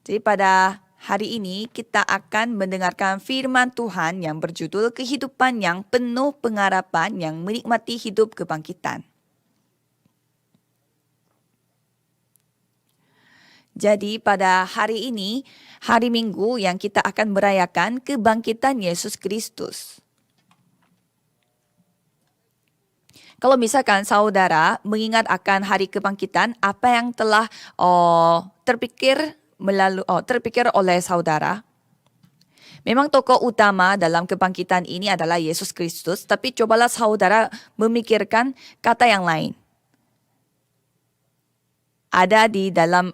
Jadi pada hari ini kita akan mendengarkan firman Tuhan yang berjudul Kehidupan yang Penuh Pengharapan yang Menikmati Hidup Kebangkitan. Jadi pada hari ini, hari Minggu yang kita akan merayakan kebangkitan Yesus Kristus. Kalau misalkan saudara mengingat akan hari kebangkitan, apa yang telah terpikir oleh saudara? Memang tokoh utama dalam kebangkitan ini adalah Yesus Kristus, tapi cobalah saudara memikirkan kata yang lain. Ada di dalam,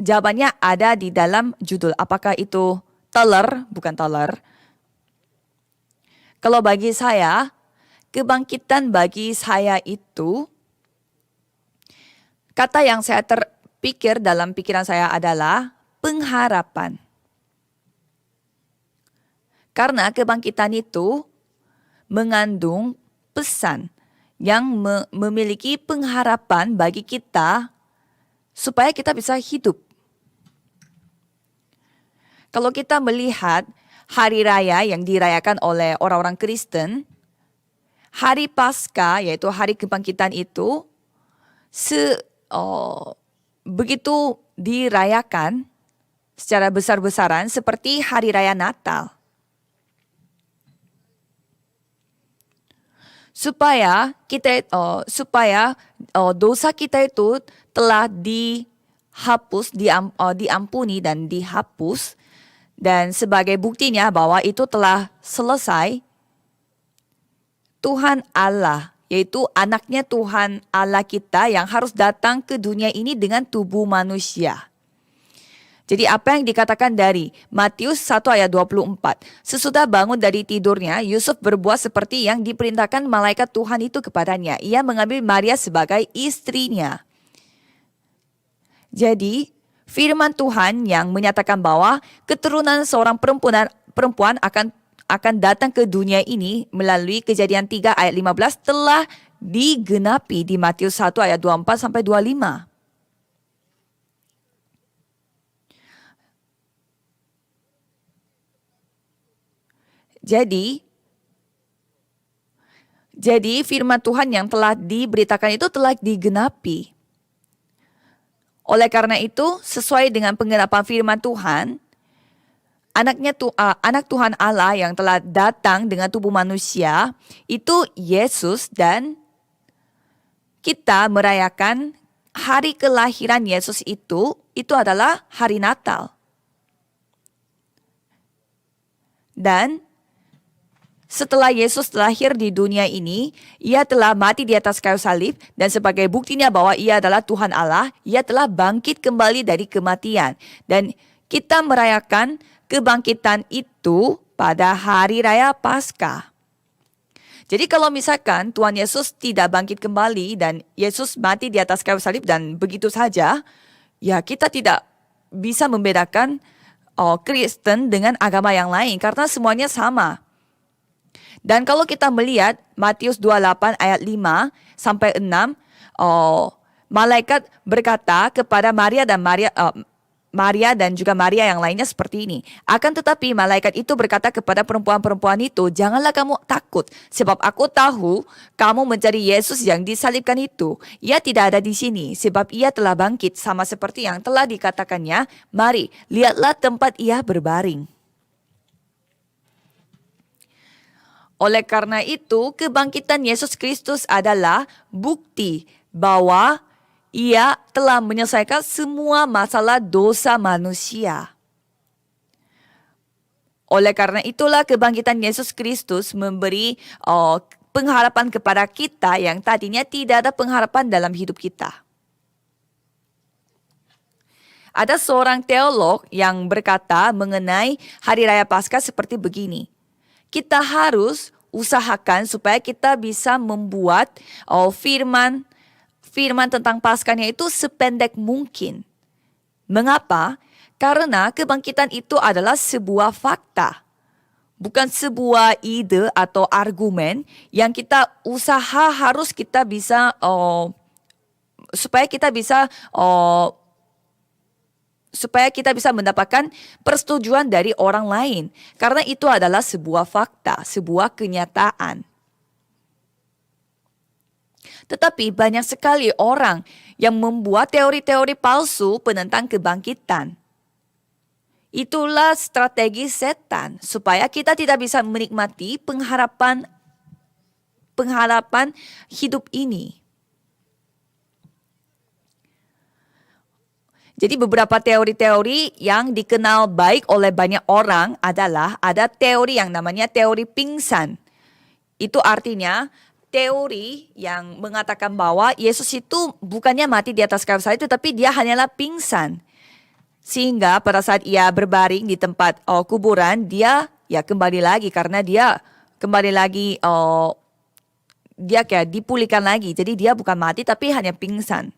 jawabannya ada di dalam judul. Apakah itu teller? Bukan teller. Kalau bagi saya, kebangkitan bagi saya itu, kata yang saya terpikir dalam pikiran saya adalah pengharapan. Karena kebangkitan itu mengandung pesan yang memiliki pengharapan bagi kita supaya kita bisa hidup. Kalau kita melihat hari raya yang dirayakan oleh orang-orang Kristen, hari Paskah, yaitu hari kebangkitan itu, begitu dirayakan secara besar-besaran seperti hari raya Natal. Supaya dosa kita itu telah dihapus, diampuni dan dihapus, dan sebagai buktinya bahwa itu telah selesai, Tuhan Allah, yaitu anaknya Tuhan Allah kita yang harus datang ke dunia ini dengan tubuh manusia. Jadi apa yang dikatakan dari Matius 1 ayat 24. Sesudah bangun dari tidurnya, Yusuf berbuat seperti yang diperintahkan malaikat Tuhan itu kepadanya. Ia mengambil Maria sebagai istrinya. Jadi firman Tuhan yang menyatakan bahwa keturunan seorang perempuan akan datang ke dunia ini melalui Kejadian 3 ayat 15 telah digenapi di Matius 1 ayat 24 sampai 25. Jadi firman Tuhan yang telah diberitakan itu telah digenapi. Oleh karena itu, sesuai dengan penggenapan firman Tuhan, anak Tuhan Allah yang telah datang dengan tubuh manusia, itu Yesus, dan kita merayakan hari kelahiran Yesus itu adalah hari Natal. Dan setelah Yesus lahir di dunia ini, ia telah mati di atas kayu salib, dan sebagai buktinya bahwa ia adalah Tuhan Allah, ia telah bangkit kembali dari kematian. Dan kita merayakan kebangkitan itu pada hari raya Paskah. Jadi kalau misalkan Tuhan Yesus tidak bangkit kembali dan Yesus mati di atas kayu salib dan begitu saja, ya kita tidak bisa membedakan Kristen dengan agama yang lain karena semuanya sama. Dan kalau kita melihat Matius 28 ayat 5 sampai 6, malaikat berkata kepada Maria dan juga Maria yang lainnya seperti ini. Akan tetapi malaikat itu berkata kepada perempuan-perempuan itu, janganlah kamu takut, sebab aku tahu kamu mencari Yesus yang disalibkan itu. Ia tidak ada di sini, sebab ia telah bangkit sama seperti yang telah dikatakannya. Mari, lihatlah tempat ia berbaring. Oleh karena itu, kebangkitan Yesus Kristus adalah bukti bahwa ia telah menyelesaikan semua masalah dosa manusia. Oleh karena itulah kebangkitan Yesus Kristus memberi pengharapan kepada kita yang tadinya tidak ada pengharapan dalam hidup kita. Ada seorang teolog yang berkata mengenai Hari Raya Paskah seperti begini. Kita harus usahakan supaya kita bisa membuat firman tentang Paskahnya itu sependek mungkin. Mengapa? Karena kebangkitan itu adalah sebuah fakta. Bukan sebuah ide atau argumen yang kita harus kita bisa supaya kita bisa supaya kita bisa mendapatkan persetujuan dari orang lain. Karena itu adalah sebuah fakta, sebuah kenyataan. Tetapi banyak sekali orang yang membuat teori-teori palsu penentang kebangkitan. Itulah strategi setan supaya kita tidak bisa menikmati pengharapan hidup ini. Jadi beberapa teori-teori yang dikenal baik oleh banyak orang adalah ada teori yang namanya teori pingsan. Itu artinya teori yang mengatakan bahwa Yesus itu bukannya mati di atas kayu salib, tetapi dia hanyalah pingsan. Sehingga pada saat ia berbaring di tempat kuburan, dia ya kembali lagi karena dia kembali lagi dia kayak dipulihkan lagi. Jadi dia bukan mati tapi hanya pingsan.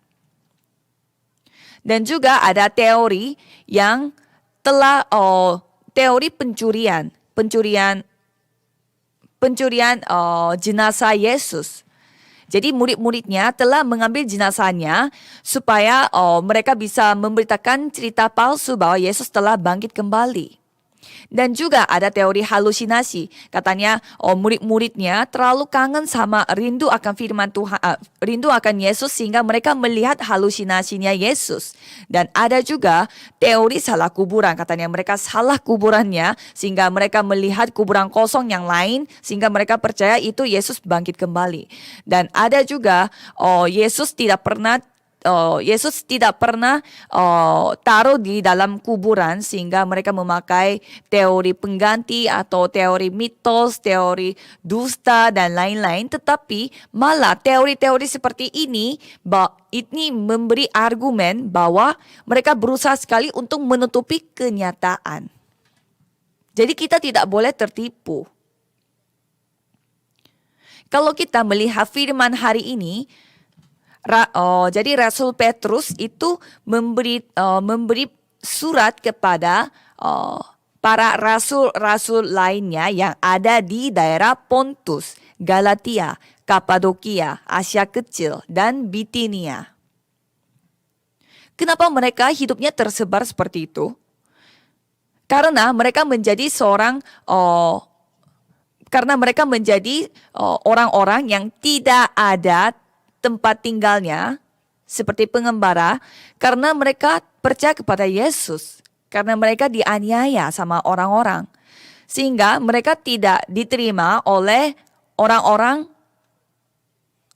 Dan juga ada teori yang telah teori pencurian jenazah Yesus. Jadi murid-muridnya telah mengambil jenazahnya supaya mereka bisa memberitakan cerita palsu bahwa Yesus telah bangkit kembali. Dan juga ada teori halusinasi. Katanya murid-muridnya terlalu kangen sama rindu akan firman Tuhan, rindu akan Yesus sehingga mereka melihat halusinasinya Yesus. Dan ada juga teori salah kuburan. Katanya mereka salah kuburannya sehingga mereka melihat kuburan kosong yang lain sehingga mereka percaya itu Yesus bangkit kembali. Dan ada juga Yesus tidak pernah taruh di dalam kuburan sehingga mereka memakai teori pengganti atau teori mitos, teori dusta dan lain-lain. Tetapi malah teori-teori seperti ini memberi argumen bahwa mereka berusaha sekali untuk menutupi kenyataan. Jadi kita tidak boleh tertipu. Kalau kita melihat firman hari ini, jadi Rasul Petrus itu memberi surat kepada para rasul-rasul lainnya yang ada di daerah Pontus, Galatia, Kapadokia, Asia Kecil, dan Bitinia. Kenapa mereka hidupnya tersebar seperti itu? Karena mereka menjadi orang-orang yang tidak ada tempat tinggalnya seperti pengembara karena mereka percaya kepada Yesus, karena mereka dianiaya sama orang-orang sehingga mereka tidak diterima oleh orang-orang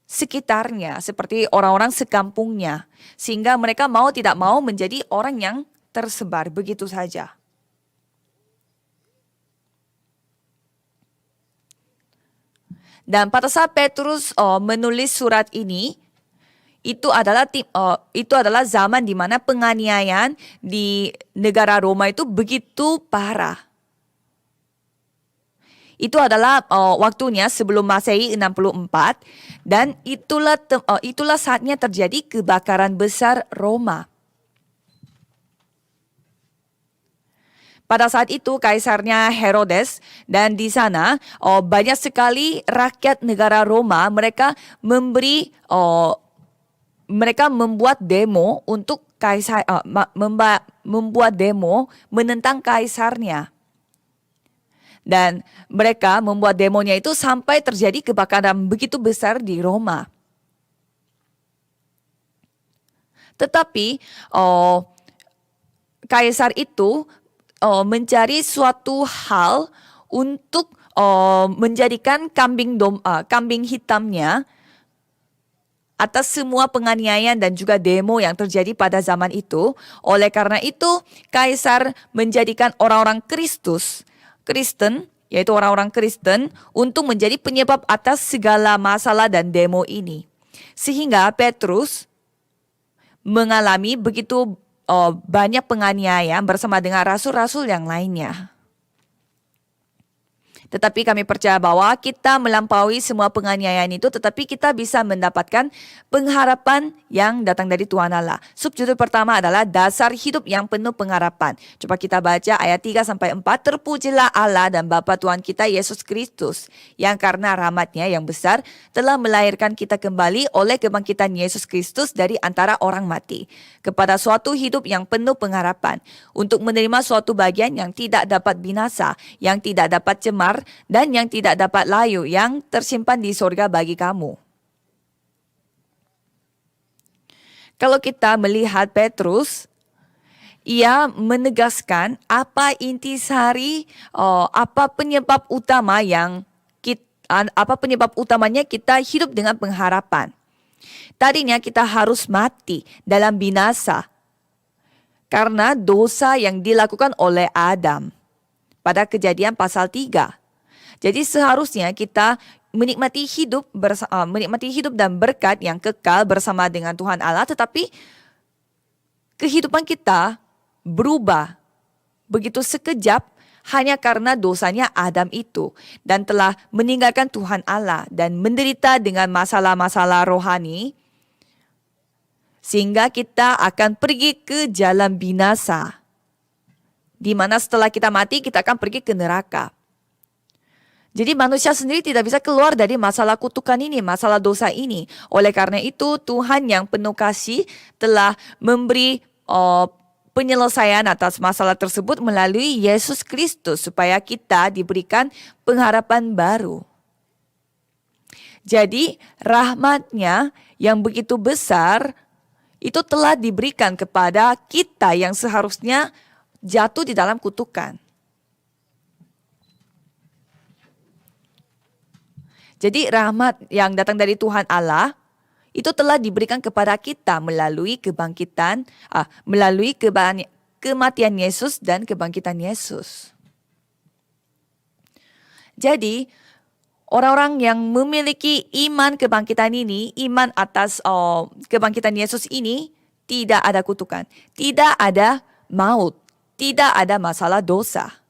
sekitarnya seperti orang-orang sekampungnya sehingga mereka mau tidak mau menjadi orang yang tersebar begitu saja. Dan pada saat Petrus menulis surat ini, itu adalah zaman di mana penganiayaan di negara Roma itu begitu parah. Itu adalah waktunya sebelum Masehi 64 dan itulah saatnya terjadi kebakaran besar Roma. Pada saat itu kaisarnya Herodes dan di sana banyak sekali rakyat negara Roma mereka membuat demo untuk kaisar membuat demo menentang kaisarnya. Dan mereka membuat demonya itu sampai terjadi kebakaran begitu besar di Roma. Tetapi kaisar itu mencari suatu hal untuk menjadikan kambing hitamnya atas semua penganiayaan dan juga demo yang terjadi pada zaman itu. Oleh karena itu, kaisar menjadikan orang-orang Kristen, yaitu orang-orang Kristen, untuk menjadi penyebab atas segala masalah dan demo ini. Sehingga Petrus mengalami begitu banyak penganiayaan bersama dengan rasul-rasul yang lainnya. Tetapi kami percaya bahwa kita melampaui semua penganiayaan itu, tetapi kita bisa mendapatkan pengharapan yang datang dari Tuhan Allah. Subjudul pertama adalah dasar hidup yang penuh pengharapan. Coba kita baca ayat 3-4. Terpujilah Allah dan Bapa Tuhan kita Yesus Kristus, yang karena rahmat-Nya yang besar telah melahirkan kita kembali oleh kebangkitan Yesus Kristus dari antara orang mati, kepada suatu hidup yang penuh pengharapan, untuk menerima suatu bagian yang tidak dapat binasa, yang tidak dapat cemar, dan yang tidak dapat layu, yang tersimpan di sorga bagi kamu. Kalau kita melihat Petrus, ia menegaskan apa intisari, apa penyebab utamanya kita hidup dengan pengharapan. Tadinya kita harus mati dalam binasa karena dosa yang dilakukan oleh Adam pada Kejadian pasal 3. Jadi seharusnya kita menikmati hidup dan berkat yang kekal bersama dengan Tuhan Allah, tetapi kehidupan kita berubah begitu sekejap hanya karena dosanya Adam itu, dan telah meninggalkan Tuhan Allah dan menderita dengan masalah-masalah rohani, sehingga kita akan pergi ke jalan binasa, di mana setelah kita mati kita akan pergi ke neraka. Jadi manusia sendiri tidak bisa keluar dari masalah kutukan ini, masalah dosa ini. Oleh karena itu Tuhan yang penuh kasih telah memberi penyelesaian atas masalah tersebut melalui Yesus Kristus, supaya kita diberikan pengharapan baru. Jadi rahmat-Nya yang begitu besar itu telah diberikan kepada kita yang seharusnya jatuh di dalam kutukan. Jadi rahmat yang datang dari Tuhan Allah itu telah diberikan kepada kita melalui kematian Yesus dan kebangkitan Yesus. Jadi orang-orang yang memiliki iman kebangkitan ini, iman atas kebangkitan Yesus ini, tidak ada kutukan, tidak ada maut, tidak ada masalah dosa.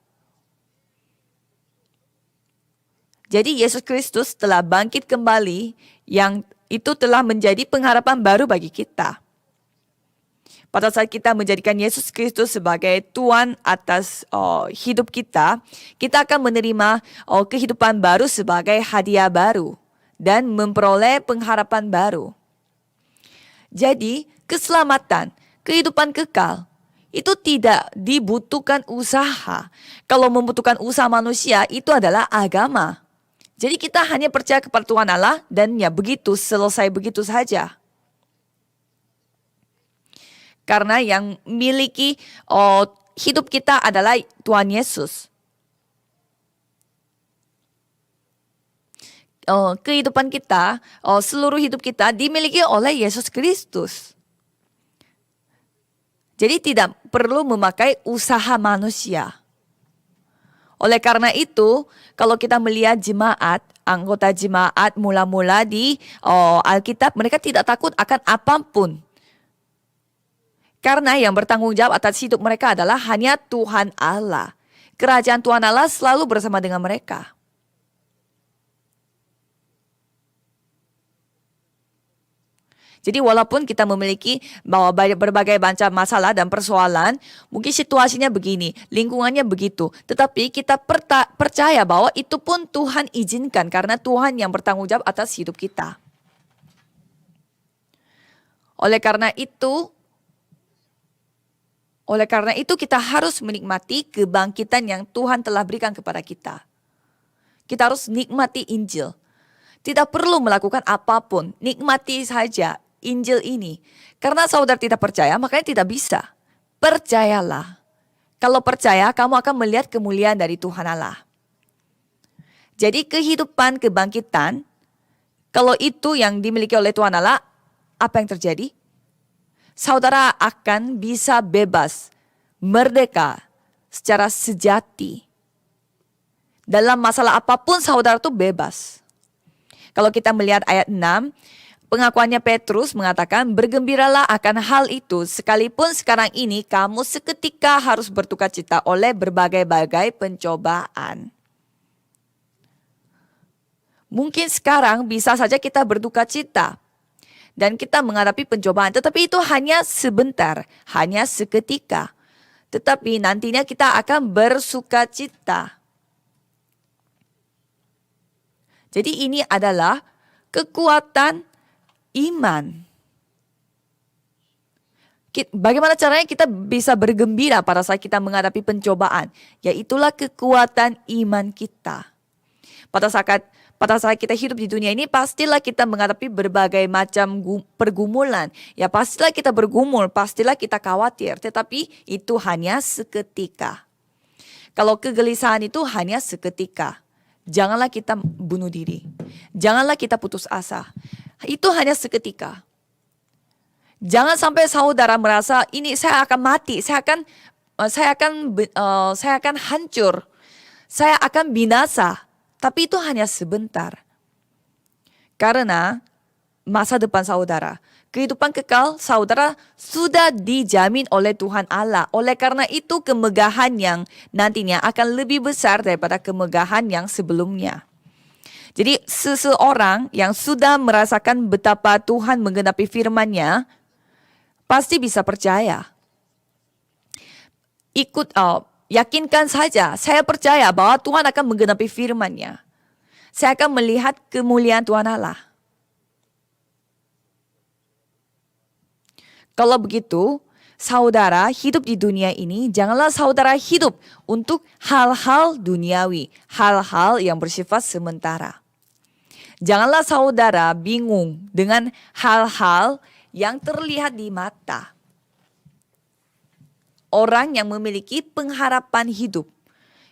Jadi Yesus Kristus telah bangkit kembali, yang itu telah menjadi pengharapan baru bagi kita. Pada saat kita menjadikan Yesus Kristus sebagai Tuhan atas hidup kita, kita akan menerima kehidupan baru sebagai hadiah baru dan memperoleh pengharapan baru. Jadi keselamatan, kehidupan kekal, itu tidak dibutuhkan usaha. Kalau membutuhkan usaha manusia, itu adalah agama. Jadi kita hanya percaya kepada Tuhan Allah dan ya begitu, selesai begitu saja. Karena yang miliki hidup kita adalah Tuhan Yesus. Kehidupan kita, seluruh hidup kita dimiliki oleh Yesus Kristus. Jadi tidak perlu memakai usaha manusia. Oleh karena itu, kalau kita melihat anggota jemaat mula-mula di Alkitab, mereka tidak takut akan apapun. Karena yang bertanggung jawab atas hidup mereka adalah hanya Tuhan Allah. Kerajaan Tuhan Allah selalu bersama dengan mereka. Jadi walaupun kita memiliki berbagai macam masalah dan persoalan, mungkin situasinya begini, lingkungannya begitu, tetapi kita percaya bahwa itu pun Tuhan izinkan karena Tuhan yang bertanggung jawab atas hidup kita. Oleh karena itu kita harus menikmati kebangkitan yang Tuhan telah berikan kepada kita. Kita harus nikmati Injil. Tidak perlu melakukan apapun, nikmati saja Injil ini. Karena saudara tidak percaya, makanya tidak bisa. Percayalah. Kalau percaya, kamu akan melihat kemuliaan dari Tuhan Allah. Jadi kehidupan kebangkitan, kalau itu yang dimiliki oleh Tuhan Allah, apa yang terjadi? Saudara akan bisa bebas, merdeka secara sejati. Dalam masalah apapun saudara itu bebas. Kalau kita melihat ayat 6, pengakuannya Petrus mengatakan, bergembiralah akan hal itu, sekalipun sekarang ini kamu seketika harus bertukar cita oleh berbagai-bagai pencobaan. Mungkin sekarang bisa saja kita berduka cita dan kita menghadapi pencobaan, tetapi itu hanya sebentar, hanya seketika. Tetapi nantinya kita akan bersuka cita. Jadi ini adalah kekuatan iman. Bagaimana caranya kita bisa bergembira pada saat kita menghadapi pencobaan? Yaitulah kekuatan iman kita. Pada saat kita hidup di dunia ini, pastilah kita menghadapi berbagai macam pergumulan. Ya pastilah kita bergumul, pastilah kita khawatir. Tetapi itu hanya seketika. Kalau kegelisahan itu hanya seketika. Janganlah kita bunuh diri. Janganlah kita putus asa. Itu hanya seketika. Jangan sampai saudara merasa ini saya akan mati, saya akan hancur, saya akan binasa. Tapi itu hanya sebentar. Karena masa depan saudara, kehidupan kekal saudara sudah dijamin oleh Tuhan Allah. Oleh karena itu kemegahan yang nantinya akan lebih besar daripada kemegahan yang sebelumnya. Jadi seseorang yang sudah merasakan betapa Tuhan menggenapi firman-Nya, pasti bisa percaya. Yakinkan saja, saya percaya bahwa Tuhan akan menggenapi firman-Nya. Saya akan melihat kemuliaan Tuhan Allah. Kalau begitu, saudara hidup di dunia ini, janganlah saudara hidup untuk hal-hal duniawi, hal-hal yang bersifat sementara. Janganlah saudara bingung dengan hal-hal yang terlihat di mata. Orang yang memiliki pengharapan hidup,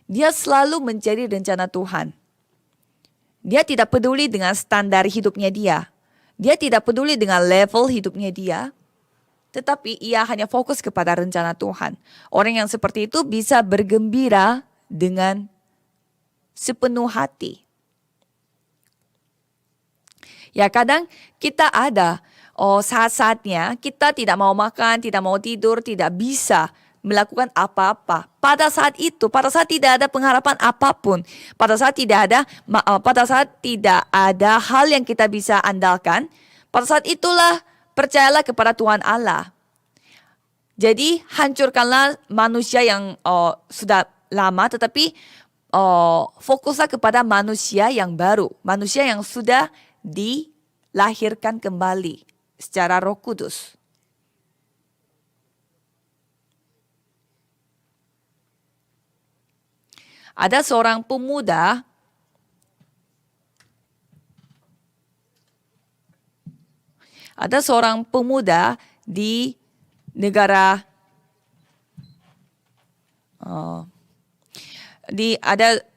dia selalu mencari rencana Tuhan. Dia tidak peduli dengan standar hidupnya dia. Dia tidak peduli dengan level hidupnya dia. Tetapi ia hanya fokus kepada rencana Tuhan. Orang yang seperti itu bisa bergembira dengan sepenuh hati. Ya kadang kita ada saat-saatnya kita tidak mau makan, tidak mau tidur, tidak bisa melakukan apa-apa. Pada saat itu, pada saat tidak ada pengharapan apapun, pada saat tidak ada hal yang kita bisa andalkan, pada saat itulah percayalah kepada Tuhan Allah. Jadi hancurkanlah manusia yang sudah lama, tetapi fokuslah kepada manusia yang baru, manusia yang sudah dilahirkan kembali secara Roh Kudus. Ada seorang pemuda di negara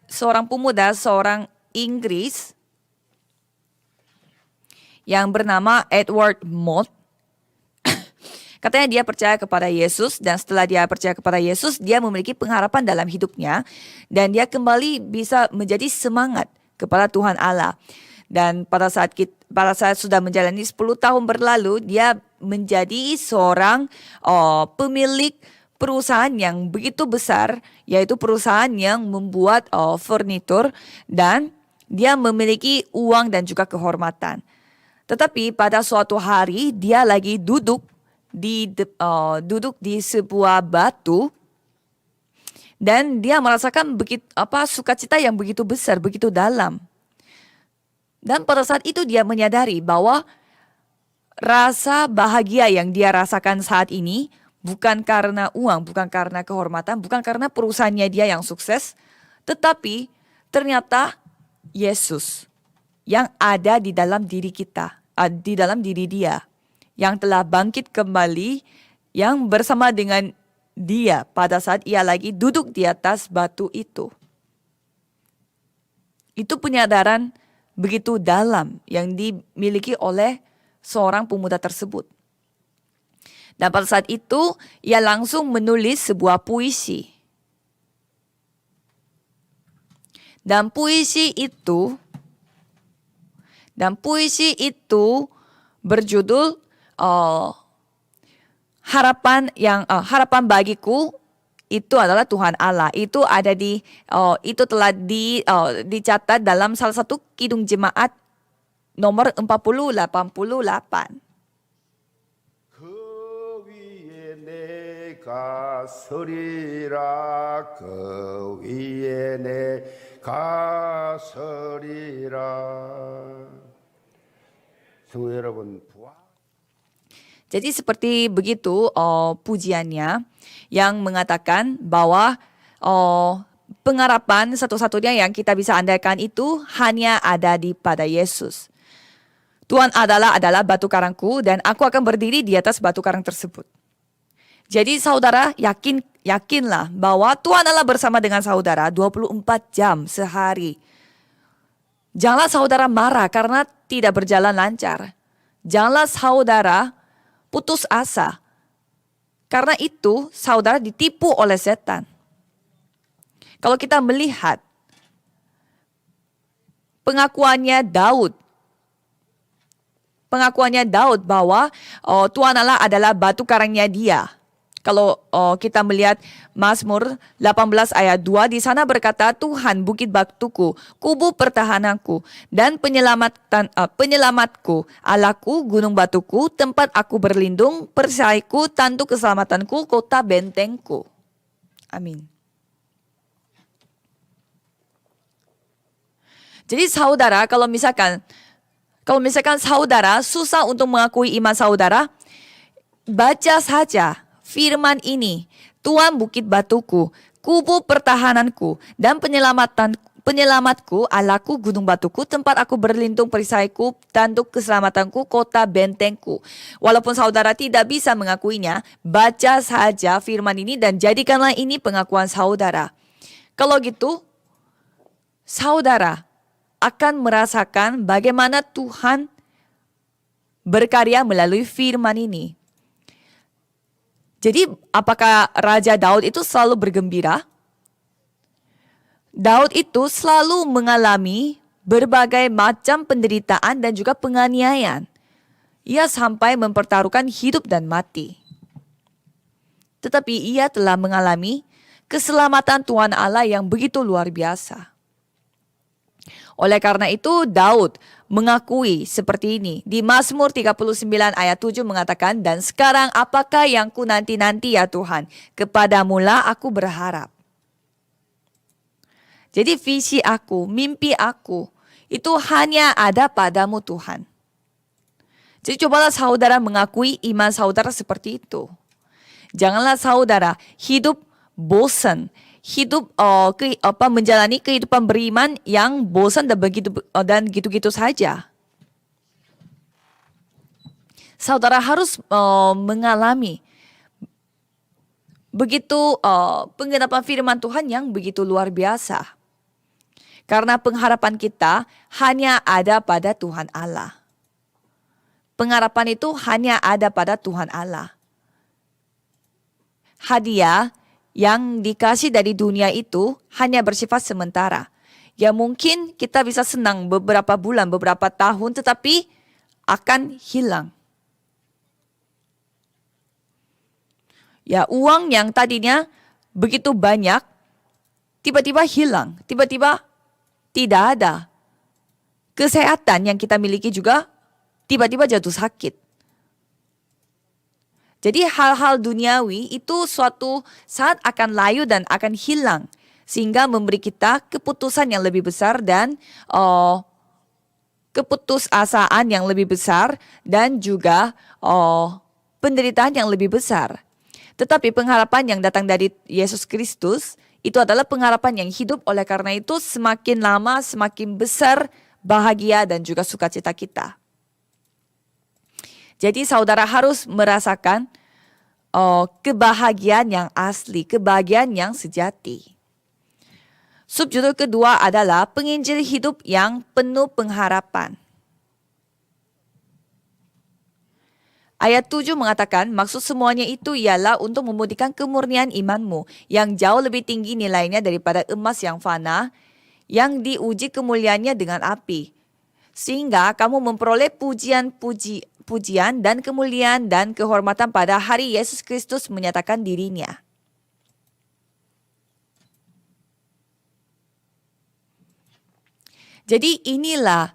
seorang Inggris yang bernama Edward Mott. Katanya dia percaya kepada Yesus, dan setelah dia percaya kepada Yesus, dia memiliki pengharapan dalam hidupnya, dan dia kembali bisa menjadi semangat kepada Tuhan Allah. Dan pada saat sudah menjalani 10 tahun berlalu, dia menjadi seorang pemilik perusahaan yang begitu besar, yaitu perusahaan yang membuat furnitur, dan dia memiliki uang dan juga kehormatan. Tetapi pada suatu hari dia lagi duduk di sebuah batu, dan dia merasakan sukacita yang begitu besar, begitu dalam. Dan pada saat itu dia menyadari bahwa rasa bahagia yang dia rasakan saat ini bukan karena uang, bukan karena kehormatan, bukan karena perusahaannya dia yang sukses, tetapi ternyata Yesus yang ada di dalam diri kita, di dalam diri dia, yang telah bangkit kembali, yang bersama dengan dia pada saat ia lagi duduk di atas batu itu. Itu penyadaran begitu dalam yang dimiliki oleh seorang pemuda tersebut. Dan pada saat itu ia langsung menulis sebuah puisi. Dan puisi itu berjudul harapan bagiku itu adalah Tuhan Allah. Itu ada itu telah dicatat dalam salah satu Kidung Jemaat nomor 4088. 그 위에 내가 서리라 그 위에 내가 서리라. 성도 여러분, Jadi seperti begitu pujiannya yang mengatakan bahwa pengharapan satu-satunya yang kita bisa andalkan itu hanya ada pada Yesus. Tuhan adalah batu karangku dan aku akan berdiri di atas batu karang tersebut. Jadi saudara yakinlah bahwa Tuhan Allah bersama dengan saudara 24 jam sehari. Janganlah saudara marah karena tidak berjalan lancar. Janganlah saudara putus asa. Karena itu saudara ditipu oleh setan. Kalau kita melihat pengakuannya Daud bahwa Tuhan Allah adalah batu karangnya dia. Kalau kita melihat Mazmur 18 ayat 2, di sana berkata, Tuhan bukit batuku, kubu pertahananku, dan penyelamatku, Allahku, gunung batuku, tempat aku berlindung, perisaiku, tanduk keselamatanku, kota bentengku. Amin. Jadi saudara, kalau misalkan saudara susah untuk mengakui iman saudara, baca saja firman ini, Tuhan bukit batuku, kubu pertahananku, dan penyelamatku, Allahku, gunung batuku, tempat aku berlindung, perisaiku, tanduk keselamatanku, kota bentengku. Walaupun saudara tidak bisa mengakuinya, baca saja firman ini dan jadikanlah ini pengakuan saudara. Kalau gitu, saudara akan merasakan bagaimana Tuhan berkarya melalui firman ini. Jadi apakah Raja Daud itu selalu bergembira? Daud itu selalu mengalami berbagai macam penderitaan dan juga penganiayaan. Ia sampai mempertaruhkan hidup dan mati. Tetapi ia telah mengalami keselamatan Tuhan Allah yang begitu luar biasa. Oleh karena itu Daud mengakui seperti ini. Di Mazmur 39 ayat 7 mengatakan, dan sekarang apakah yang ku nanti-nanti ya Tuhan? Kepadamulah aku berharap. Jadi visi aku, mimpi aku, itu hanya ada padamu Tuhan. Jadi cobalah saudara mengakui iman saudara seperti itu. Janganlah saudara hidup bosan, menjalani kehidupan beriman yang bosan dan gitu-gitu saja. Saudara harus mengalami begitu penggenapan firman Tuhan yang begitu luar biasa. Karena pengharapan kita hanya ada pada Tuhan Allah. Pengharapan itu hanya ada pada Tuhan Allah. Hadiah yang dikasih dari dunia itu hanya bersifat sementara. Ya mungkin kita bisa senang beberapa bulan, beberapa tahun, tetapi akan hilang. Ya uang yang tadinya begitu banyak, tiba-tiba hilang, tiba-tiba tidak ada. Kesehatan yang kita miliki juga tiba-tiba jatuh sakit. Jadi hal-hal duniawi itu suatu saat akan layu dan akan hilang. Sehingga memberi kita keputusan yang lebih besar dan keputusasaan yang lebih besar. Dan juga penderitaan yang lebih besar. Tetapi pengharapan yang datang dari Yesus Kristus itu adalah pengharapan yang hidup. Oleh karena itu semakin lama semakin besar bahagia dan juga sukacita kita. Jadi saudara harus merasakan kebahagiaan yang asli, kebahagiaan yang sejati. Subjudul kedua adalah penginjil hidup yang penuh pengharapan. Ayat 7 mengatakan, maksud semuanya itu ialah untuk memutihkan kemurnian imanmu yang jauh lebih tinggi nilainya daripada emas yang fana, yang diuji kemuliaannya dengan api. Sehingga kamu memperoleh pujian dan kemuliaan dan kehormatan pada hari Yesus Kristus menyatakan dirinya. Jadi inilah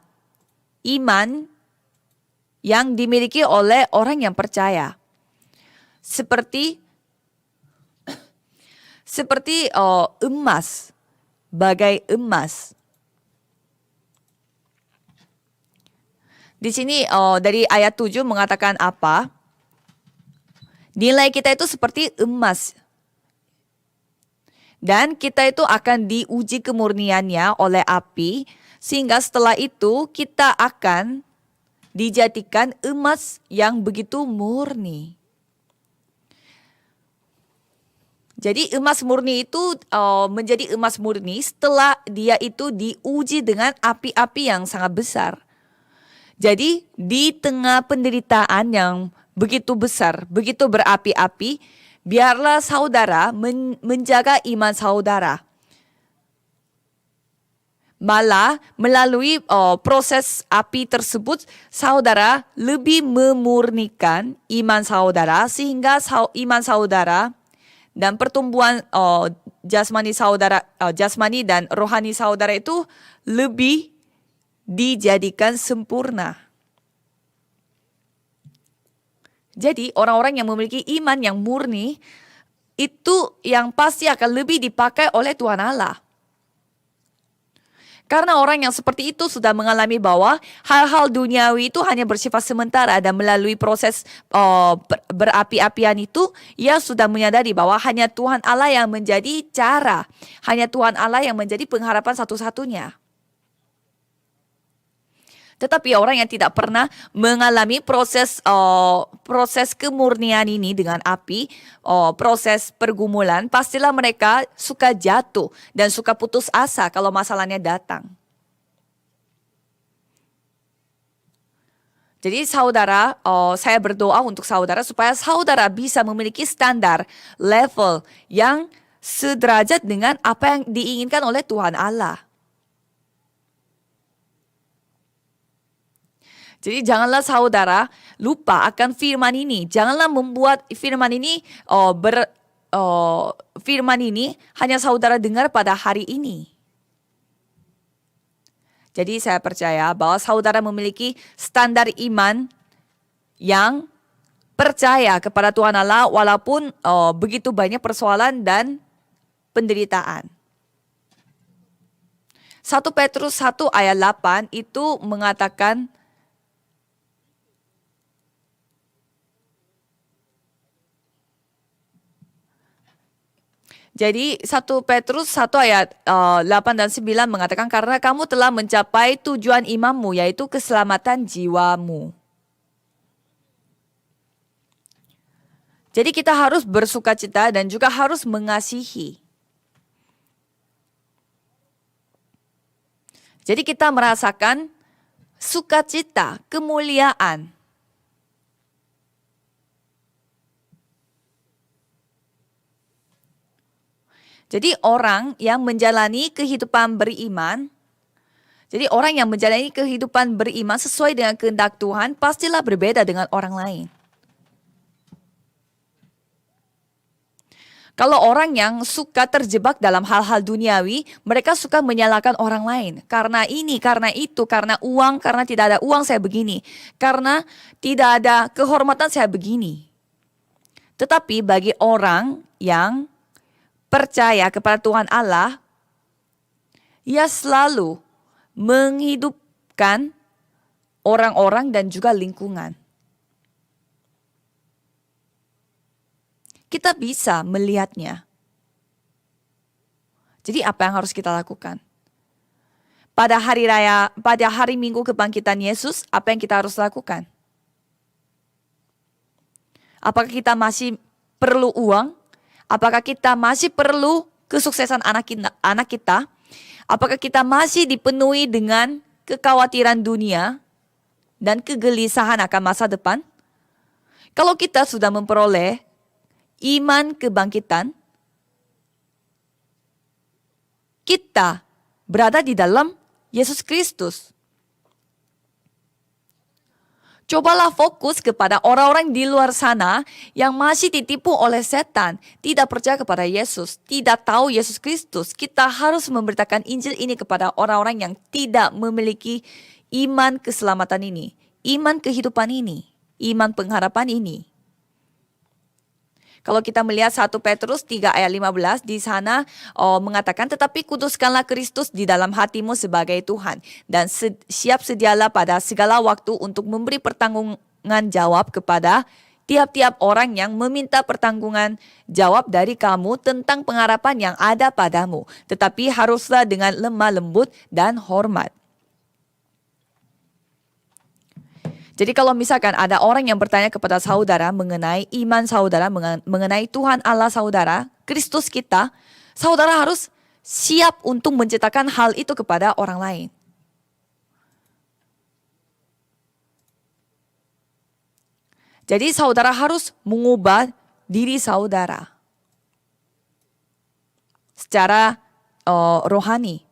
iman yang dimiliki oleh orang yang percaya. Seperti emas, bagai emas. Di sini dari ayat 7 mengatakan apa? Nilai kita itu seperti emas. Dan kita itu akan diuji kemurniannya oleh api, sehingga setelah itu kita akan dijadikan emas yang begitu murni. Jadi emas murni itu menjadi emas murni setelah dia itu diuji dengan api-api yang sangat besar. Jadi di tengah penderitaan yang begitu besar, begitu berapi-api, biarlah saudara menjaga iman saudara. Malah melalui proses api tersebut, saudara lebih memurnikan iman saudara sehingga iman saudara dan pertumbuhan jasmani dan rohani saudara itu lebih dijadikan sempurna. Jadi orang-orang yang memiliki iman yang murni itu yang pasti akan lebih dipakai oleh Tuhan Allah. Karena orang yang seperti itu sudah mengalami bahwa hal-hal duniawi itu hanya bersifat sementara, dan melalui proses berapi-apian itu, ia sudah menyadari bahwa hanya Tuhan Allah yang menjadi cara, hanya Tuhan Allah yang menjadi pengharapan satu-satunya. Tetapi orang yang tidak pernah mengalami proses kemurnian ini dengan api, proses pergumulan, pastilah mereka suka jatuh dan suka putus asa kalau masalahnya datang. Jadi saudara, saya berdoa untuk saudara supaya saudara bisa memiliki standar level yang sederajat dengan apa yang diinginkan oleh Tuhan Allah. Jadi janganlah saudara lupa akan firman ini. Janganlah membuat firman ini firman ini hanya saudara dengar pada hari ini. Jadi saya percaya bahwa saudara memiliki standar iman yang percaya kepada Tuhan Allah walaupun begitu banyak persoalan dan penderitaan. 1 Petrus 1 ayat 8 itu mengatakan, jadi 1 Petrus 1 ayat 8 dan 9 mengatakan, karena kamu telah mencapai tujuan imanmu, yaitu keselamatan jiwamu. Jadi kita harus bersukacita dan juga harus mengasihi. Jadi kita merasakan sukacita, kemuliaan. Jadi orang yang menjalani kehidupan beriman, sesuai dengan kehendak Tuhan, pastilah berbeda dengan orang lain. Kalau orang yang suka terjebak dalam hal-hal duniawi, mereka suka menyalahkan orang lain. Karena ini, karena itu, karena uang, karena tidak ada uang saya begini. Karena tidak ada kehormatan saya begini. Tetapi bagi orang yang percaya kepada Tuhan Allah, ia selalu menghidupkan orang-orang dan juga lingkungan. Kita bisa melihatnya. Jadi apa yang harus kita lakukan? Pada hari Minggu kebangkitan Yesus, apa yang kita harus lakukan? Apakah kita masih perlu uang? Apakah kita masih perlu kesuksesan anak kita? Apakah kita masih dipenuhi dengan kekhawatiran dunia dan kegelisahan akan masa depan? Kalau kita sudah memperoleh iman kebangkitan, kita berada di dalam Yesus Kristus. Cobalah fokus kepada orang-orang di luar sana yang masih ditipu oleh setan, tidak percaya kepada Yesus, tidak tahu Yesus Kristus. Kita harus memberitakan Injil ini kepada orang-orang yang tidak memiliki iman keselamatan ini, iman kehidupan ini, iman pengharapan ini. Kalau kita melihat 1 Petrus 3 ayat 15 di sana mengatakan, tetapi kuduskanlah Kristus di dalam hatimu sebagai Tuhan dan siap sedialah pada segala waktu untuk memberi pertanggungan jawab kepada tiap-tiap orang yang meminta pertanggungan jawab dari kamu tentang pengharapan yang ada padamu, tetapi haruslah dengan lemah lembut dan hormat. Jadi kalau misalkan ada orang yang bertanya kepada saudara mengenai iman saudara, mengenai Tuhan Allah saudara, Kristus kita, saudara harus siap untuk menceritakan hal itu kepada orang lain. Jadi saudara harus mengubah diri saudara secara rohani.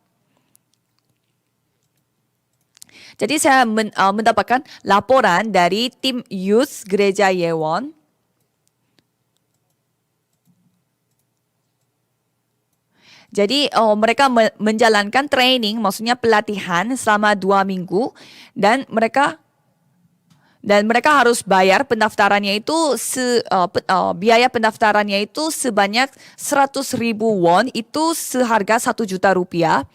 Jadi saya mendapatkan laporan dari tim Youth Gereja Yewon. Jadi mereka menjalankan training, maksudnya pelatihan selama 2 minggu. Dan mereka harus bayar pendaftarannya itu, biaya pendaftarannya itu sebanyak 100.000 won, itu seharga 1 juta rupiah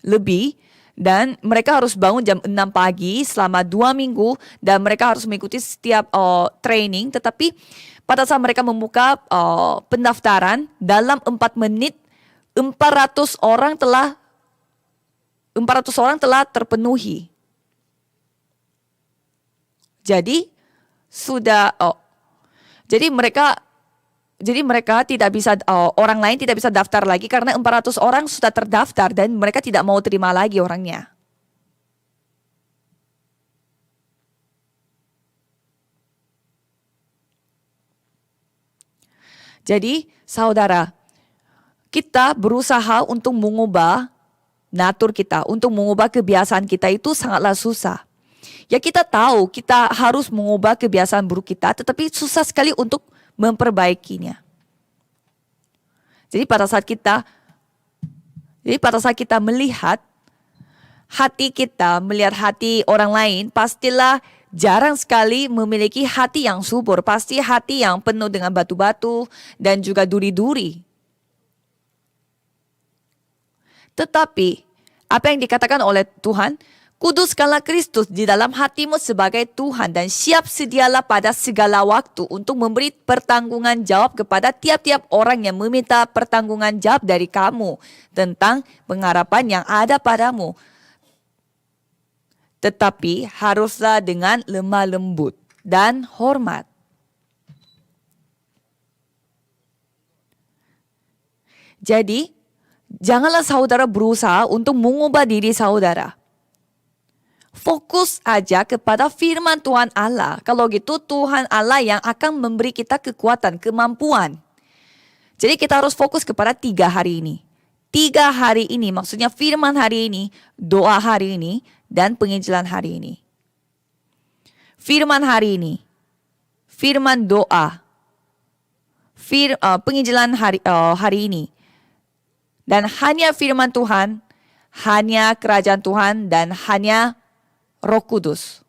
lebih. Dan mereka harus bangun jam 6 pagi selama 2 minggu dan mereka harus mengikuti setiap training. Tetapi pada saat mereka membuka pendaftaran, dalam 4 menit 400 orang telah terpenuhi. Jadi mereka tidak bisa, orang lain tidak bisa daftar lagi karena 400 orang sudah terdaftar dan mereka tidak mau terima lagi orangnya. Jadi saudara, kita berusaha untuk mengubah natur kita, untuk mengubah kebiasaan kita itu sangatlah susah. Ya kita tahu kita harus mengubah kebiasaan buruk kita, tetapi susah sekali untuk memperbaikinya. Jadi pada saat kita melihat hati kita, melihat hati orang lain, pastilah jarang sekali memiliki hati yang subur. Pasti hati yang penuh dengan batu-batu dan juga duri-duri. Tetapi apa yang dikatakan oleh Tuhan, kuduskanlah Kristus di dalam hatimu sebagai Tuhan dan siap sedialah pada segala waktu untuk memberi pertanggungan jawab kepada tiap-tiap orang yang meminta pertanggungan jawab dari kamu tentang pengharapan yang ada padamu. Tetapi haruslah dengan lemah lembut dan hormat. Jadi, janganlah saudara berusaha untuk mengubah diri saudara. Fokus aja kepada firman Tuhan Allah. Kalau gitu Tuhan Allah yang akan memberi kita kekuatan, kemampuan. Jadi kita harus fokus kepada 3 hari ini. 3 hari ini, maksudnya firman hari ini, doa hari ini, dan penginjilan hari ini. Firman hari ini, firman doa, penginjilan hari ini. Dan hanya firman Tuhan, hanya kerajaan Tuhan, dan hanya Roh Kudus.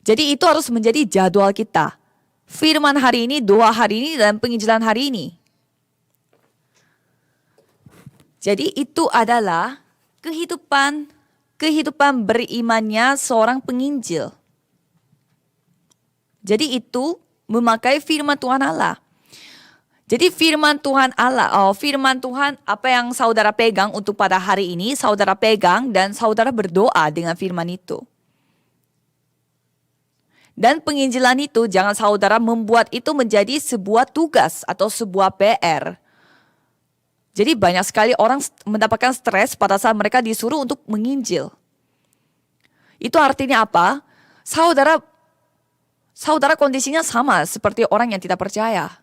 Jadi itu harus menjadi jadwal kita. Firman hari ini, doa hari ini, dan penginjilan hari ini. Jadi itu adalah kehidupan berimannya seorang penginjil. Jadi itu memakai firman Tuhan Allah. Jadi firman Tuhan Allah, firman Tuhan apa yang saudara pegang untuk pada hari ini, saudara pegang dan saudara berdoa dengan firman itu. Dan penginjilan itu jangan saudara membuat itu menjadi sebuah tugas atau sebuah PR. Jadi banyak sekali orang mendapatkan stres pada saat mereka disuruh untuk menginjil. Itu artinya apa? Saudara kondisinya sama seperti orang yang tidak percaya.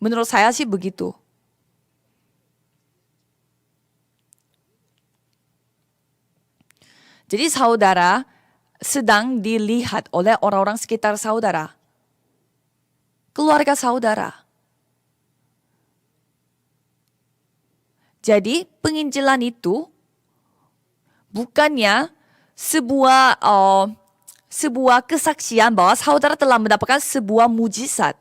Menurut saya sih begitu. Jadi saudara sedang dilihat oleh orang-orang sekitar saudara. Keluarga saudara. Jadi penginjilan itu bukannya sebuah kesaksian bahwa saudara telah mendapatkan sebuah mujizat.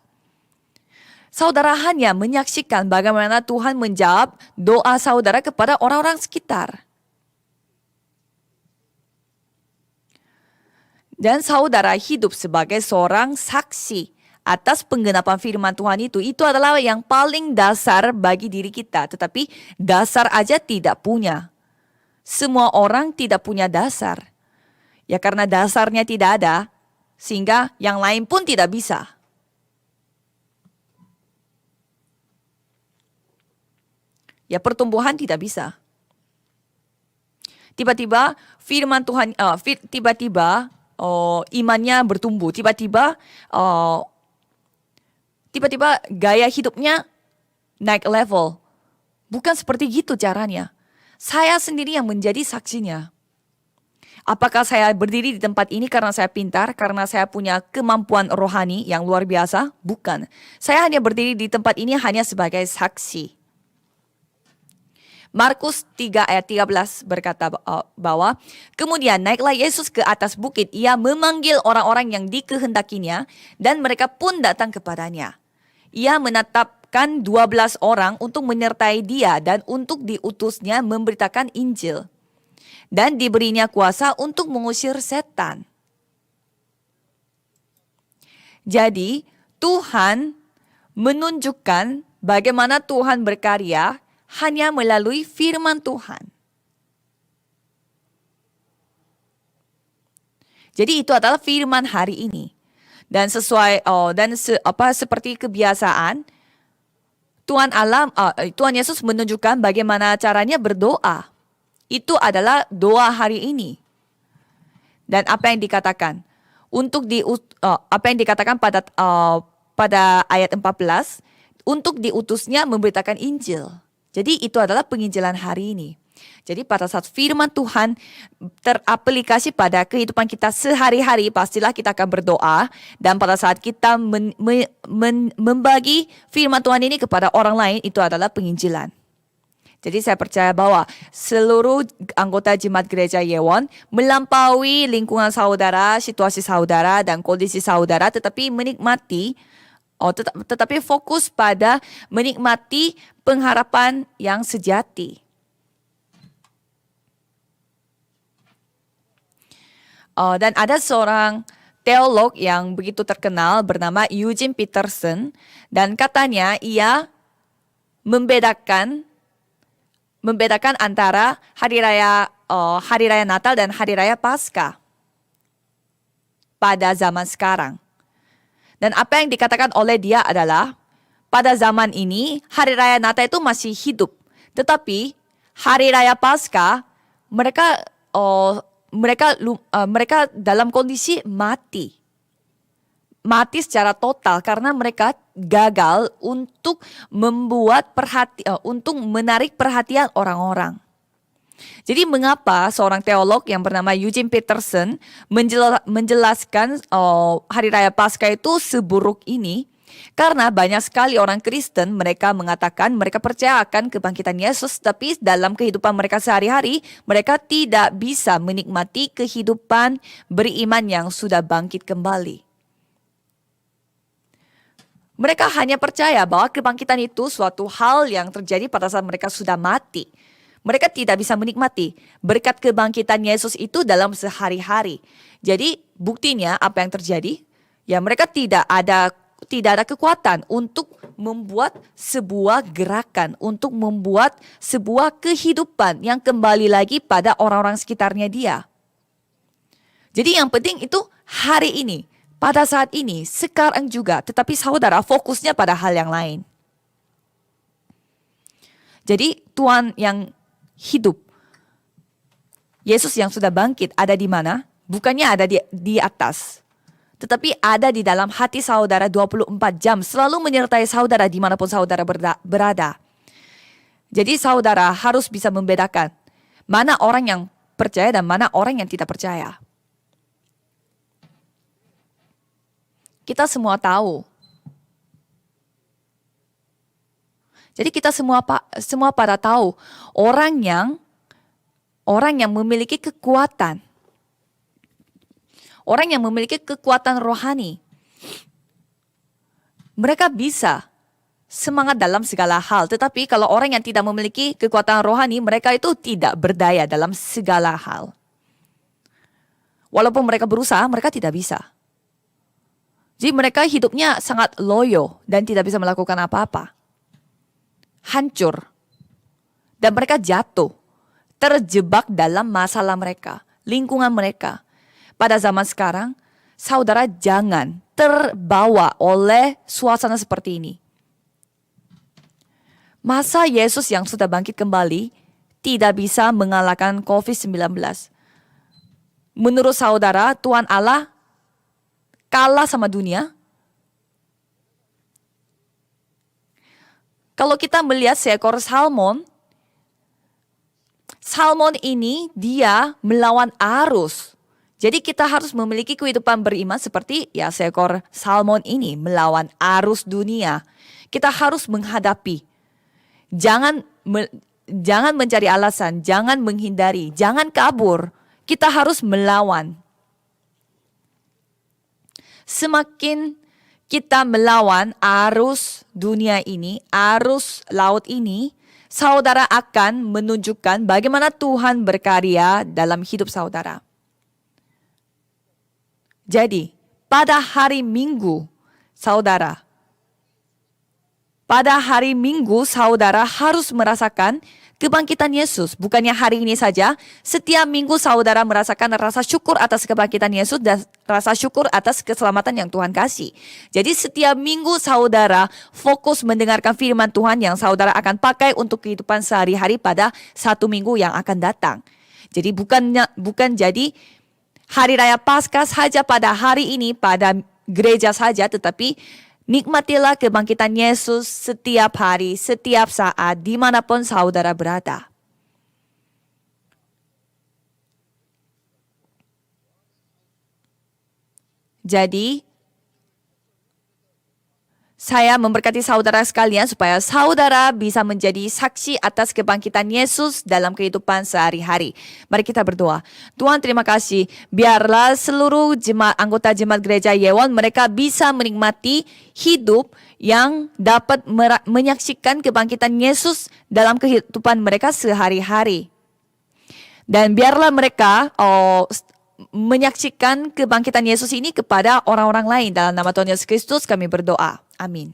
Saudara hanya menyaksikan bagaimana Tuhan menjawab doa saudara kepada orang-orang sekitar. Dan saudara hidup sebagai seorang saksi atas penggenapan firman Tuhan itu. Itu adalah yang paling dasar bagi diri kita. Tetapi dasar aja tidak punya. Semua orang tidak punya dasar. Ya karena dasarnya tidak ada, sehingga yang lain pun tidak bisa. Ya pertumbuhan tidak bisa. Tiba-tiba firman Tuhan, imannya bertumbuh. Tiba-tiba gaya hidupnya naik level. Bukan seperti gitu caranya. Saya sendiri yang menjadi saksinya. Apakah saya berdiri di tempat ini karena saya pintar, karena saya punya kemampuan rohani yang luar biasa? Bukan. Saya hanya berdiri di tempat ini hanya sebagai saksi. Markus 3 ayat 13 berkata bahwa kemudian naiklah Yesus ke atas bukit. Ia memanggil orang-orang yang dikehendakinya dan mereka pun datang kepadanya. Ia menetapkan 12 orang untuk menyertai dia dan untuk diutusnya memberitakan Injil. Dan diberinya kuasa untuk mengusir setan. Jadi Tuhan menunjukkan bagaimana Tuhan berkarya hanya melalui firman Tuhan. Jadi itu adalah firman hari ini. Dan seperti kebiasaan Tuhan Yesus menunjukkan bagaimana caranya berdoa. Itu adalah doa hari ini. Dan apa yang dikatakan? Apa yang dikatakan pada ayat 14, untuk diutusnya memberitakan Injil. Jadi itu adalah penginjilan hari ini. Jadi pada saat firman Tuhan teraplikasi pada kehidupan kita sehari-hari, pastilah kita akan berdoa. Dan pada saat kita membagi firman Tuhan ini kepada orang lain, itu adalah penginjilan. Jadi saya percaya bahwa seluruh anggota Jemaat Gereja Yewon melampaui lingkungan saudara, situasi saudara, dan kondisi saudara, tetapi tetapi fokus pada menikmati pengharapan yang sejati. Dan ada seorang teolog yang begitu terkenal bernama Eugene Peterson, dan katanya ia membedakan antara hari raya Natal dan hari raya Paskah pada zaman sekarang. Dan apa yang dikatakan oleh dia adalah pada zaman ini hari raya Natal itu masih hidup, tetapi hari raya Paskah mereka dalam kondisi mati secara total karena mereka gagal untuk menarik perhatian orang-orang. Jadi mengapa seorang teolog yang bernama Eugene Peterson menjelaskan hari raya Paskah itu seburuk ini? Karena banyak sekali orang Kristen mereka mengatakan mereka percaya akan kebangkitan Yesus, tapi dalam kehidupan mereka sehari-hari mereka tidak bisa menikmati kehidupan beriman yang sudah bangkit kembali. Mereka hanya percaya bahwa kebangkitan itu suatu hal yang terjadi pada saat mereka sudah mati. Mereka tidak bisa menikmati berkat kebangkitan Yesus itu dalam sehari-hari. Jadi buktinya apa yang terjadi? Ya mereka tidak ada kekuatan untuk membuat sebuah gerakan, untuk membuat sebuah kehidupan yang kembali lagi pada orang-orang sekitarnya dia. Jadi yang penting itu hari ini, pada saat ini, sekarang juga. Tetapi saudara fokusnya pada hal yang lain. Jadi Tuhan yang hidup, Yesus yang sudah bangkit ada di mana? Bukannya ada di atas. Tetapi ada di dalam hati saudara 24 jam. Selalu menyertai saudara dimanapun saudara berada. Jadi saudara harus bisa membedakan mana orang yang percaya dan mana orang yang tidak percaya. Kita semua tahu. Jadi kita semua pada tahu orang yang memiliki kekuatan. Orang yang memiliki kekuatan rohani. Mereka bisa semangat dalam segala hal. Tetapi kalau orang yang tidak memiliki kekuatan rohani, mereka itu tidak berdaya dalam segala hal. Walaupun mereka berusaha, mereka tidak bisa. Jadi mereka hidupnya sangat loyo dan tidak bisa melakukan apa-apa. Hancur. Dan mereka jatuh. Terjebak dalam masalah mereka. Lingkungan mereka. Pada zaman sekarang, saudara jangan terbawa oleh suasana seperti ini. Masa Yesus yang sudah bangkit kembali tidak bisa mengalahkan COVID-19. Menurut saudara, Tuhan Allah kalah sama dunia? Kalau kita melihat seekor salmon ini dia melawan arus. Jadi kita harus memiliki kehidupan beriman seperti ya seekor salmon ini melawan arus dunia. Kita harus menghadapi. Jangan mencari alasan, jangan menghindari, jangan kabur. Kita harus melawan. Semakin kita melawan arus dunia ini, arus laut ini, saudara akan menunjukkan bagaimana Tuhan berkarya dalam hidup saudara. Jadi, pada hari Minggu, saudara harus merasakan kebangkitan Yesus. Bukannya hari ini saja, setiap minggu saudara merasakan rasa syukur atas kebangkitan Yesus dan rasa syukur atas keselamatan yang Tuhan kasih. Jadi setiap minggu saudara fokus mendengarkan firman Tuhan yang saudara akan pakai untuk kehidupan sehari-hari pada satu minggu yang akan datang. Jadi bukan jadi hari raya Paskah saja pada hari ini, pada gereja saja, tetapi nikmatilah kebangkitan Yesus setiap hari, setiap saat, dimanapun saudara berada. Jadi, saya memberkati saudara sekalian supaya saudara bisa menjadi saksi atas kebangkitan Yesus dalam kehidupan sehari-hari. Mari kita berdoa. Tuhan, terima kasih. Biarlah seluruh anggota jemaat gereja Yewon mereka bisa menikmati hidup yang dapat menyaksikan kebangkitan Yesus dalam kehidupan mereka sehari-hari. Dan biarlah mereka menyaksikan kebangkitan Yesus ini kepada orang-orang lain. Dalam nama Tuhan Yesus Kristus kami berdoa. Amin.